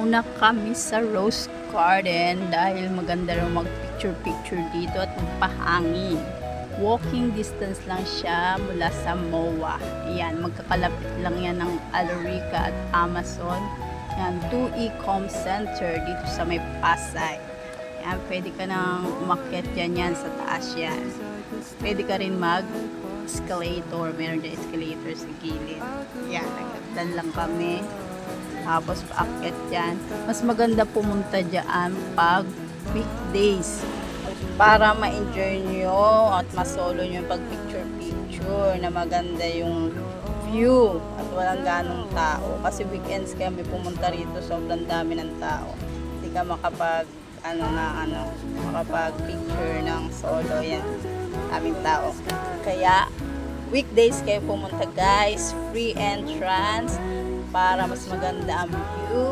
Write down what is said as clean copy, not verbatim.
muna kami sa Rose Garden dahil maganda rin mag-picture-picture dito at magpahangin. Walking distance lang siya mula sa MOA. Ayan, magkakalapit lang yan ng Alorica at Amazon. Yan, 2E-Com Center dito sa may Pasay. Yan, pwede ka nang umakyat yan sa taas yan. Pwede ka rin mag-escalator. Meron dyan escalator sa gilid. Yan, nagkakdan lang kami. Tapos paakyat yan. Mas maganda pumunta dyan pag weekdays. Para ma-enjoy nyo at masolo nyo yung pag-picture-picture na maganda yung view at walang ganong tao. Kasi weekends kami pumunta rito, sobrang dami ng tao. Hindi ka makapag-picture ng solo. Yan, daming tao. Kaya, weekdays kayo pumunta guys, free entrance para mas maganda ang view.